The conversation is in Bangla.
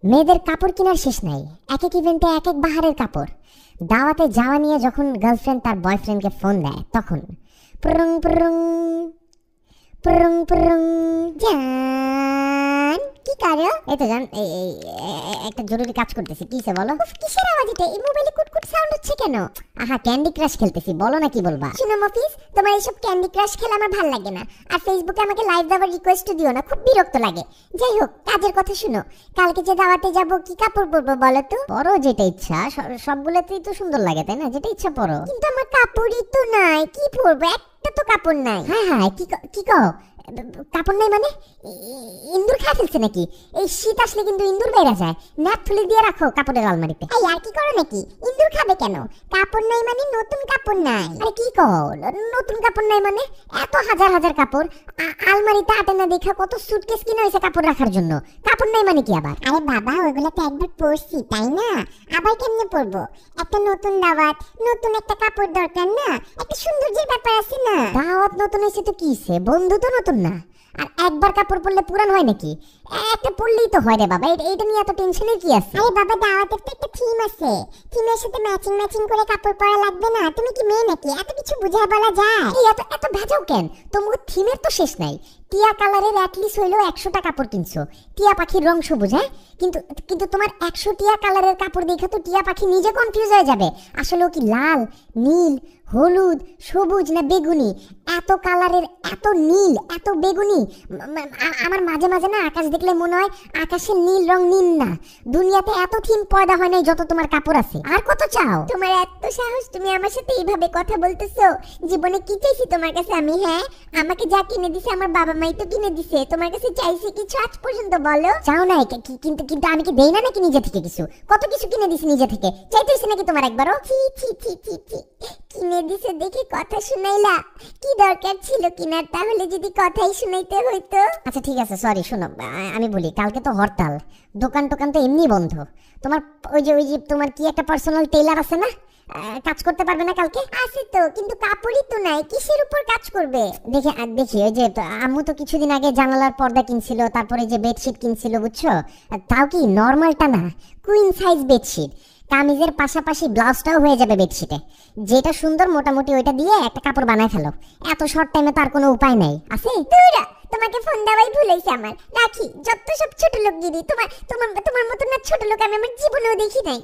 মেয়েদের কাপড় কেনার শেষ নাই, এক এক ইভেন্টে এক এক বাহারের কাপড়। দাওয়াতে যাওয়া নিয়ে যখন গার্লফ্রেন্ড তার বয়ফ্রেন্ডকে ফোন দেয় তখন প্রং প্রং প্রং প্রং। জান কি করো? এই তো জান, একটা জরুরি কাজ করতেছি। কিসে বলো? কিসের আওয়াজ এটা? এই মোবাইলে কুটকুট সাউন্ড হচ্ছে কেন? আহা, ক্যান্ডি ক্রাশ খেলতেছি। বলো না কি বলবা? শুনো মফিজ, তোমার এইসব ক্যান্ডি ক্রাশ খেলা আমার ভালো লাগে না। আর ফেসবুকে আমাকে লাইভ দেওয়ার রিকোয়েস্ট দিও না, খুব বিরক্ত লাগে। যাই হোক, কাজের কথা শুনো। কালকে যে দাওয়াতে যাব, কি কাপড় পরবো বলো তো? পরো যেটা ইচ্ছা, সবগুলোতেই তো সুন্দর লাগে তাই না? যেটা ইচ্ছা পরো। কিন্তু আমার কাপড়ই তো নাই, কি পরবো? একটা তো কাপড় নাই। হ্যাঁ হ্যাঁ, কি কও? কাপড় নাই মানে ইন্দুর খেয়ে ফেলছে নাকি? এই শীত আসলে কিন্তু ইন্দুর বেড়ে যায়। ন্যাপ তুলে দিয়ে রাখো কাপড়ের আলমারিতে। এই আর কি করো নাকি? ইন্দুর খাবে কেন? কাপড় নাই মানে নতুন কাপড় নাই। আরে কি কও? নতুন কাপড় নাই মানে? এত হাজার হাজার কাপড় আলমারিতে আটে না দেখা কত সুটকেস কিনে হয়েছে কাপড় রাখার জন্য। কাপড় নাই মানে কি আবার? আরে বাবা, ওইগুলো তো একবার পরছি তাই না? আবার কেমনে পরবো? একটা নতুন দাওয়াত, নতুন একটা কাপড় দরকার না? একটা সৌন্দর্যের ব্যাপার আছে না? দাওয়াত নতুন হয়েছে তো কিছে, বন্ধু তো নতুন না। আর একবার কাপড় পরলে পুরান হয় নাকি? একটা পরলেই তো হয় রে বাবা। এটা নিয়ে এত টেনশনের কি আছে? আরে বাবা, দাওয়াতের তো একটা থিম আছে। থিমের সাথে ম্যাচিং ম্যাচিং করে কাপড় পরা লাগবে না? তুমি কি মেয়ে নাকি? এত কিছু বুঝায় বলা যায়? এই এত ভেজাও কেন? তোমার থিমের তো শেষ নাই। টিয়া কালারের অ্যাটলিস্ট হইলেও 100টা কাপড় কিনছো। টিয়া পাখির রং সবুজ, হ্যাঁ? কিন্তু তোমার 100 টিয়া কালারের কাপড় দেখে তো টিয়া পাখি নিজে কনফিউজ হয়ে যাবে। আসলে ও কি লাল, নীল, হলুদ, সবুজ না বেগুনি? এত কালারের, এত নীল, এত বেগুনি। আমার মাঝে মাঝে না আকাশ দেখলে মনে হয় আকাশের নীল রং নীল না। দুনিয়াতে এত থিম পয়দা হয় নাই যত তোমার কাপড় আছে। আর কত চাও? তোমার এত সাহস, তুমি আমার সাথে এইভাবে কথা বলতেছো? জীবনে কি চাইছি তোমার কাছে আমি? হ্যাঁ, আমাকে যা কিনে দিছে আমার বাবা মাই তো কিনে দিছে। তোমার কাছে চাইছি কিছু আজ পর্যন্ত? বলো। চাও না? কিন্তু আমি কি দেই না নাকি নিজে থেকে কিছু? কত কিছু কিনে দিছি নিজে থেকে। চাইতেছি নাকি তোমার একবারও? ছি ছি ছি ছি ছি, কিনে দিছে দেখে কথা শুনাইলা? কি দরকার ছিল কিনার? তাহলে যদি কথাই শুনাইতে হইতো। আচ্ছা ঠিক আছে, সরি। শোনো, আমি বলি, কালকে তো হরতাল, দোকান টোকান তো এমনি বন্ধ। তোমার ওই যে তোমার কি একটা পার্সোনাল টেইলার আছে না? কাজ করতে পারবে না কালকে? আছে তো, কিন্তু কাপড়ই তো নাই। কিসের উপর কাজ করবে? দেখি ওই যে আম্মু তো কিছুদিন আগে জানালার পর্দা কিনছিল, তারপরে যে বেডশিট কিনছিল, বুঝছো? তাও কি নরমালটা না, কুইন সাইজ বেডশিট। কামিজের পাশাপাশি ব্লাউজটাও হয়ে যাবে বেডশিটে। যেটা সুন্দর মোটামুটি ওইটা দিয়ে একটা কাপড় বানায় ফেলো। এত শর্ট টাইমে তার কোনো উপায় নাই। আছে তুইরা তোমাকে ফোন দেওয়াই ভুল হইছে আমার। রাখি, যত সব ছোট লোকগিরি। তোমার মতো না ছোট লোক আমি আমার জীবনেও দেখি নাই।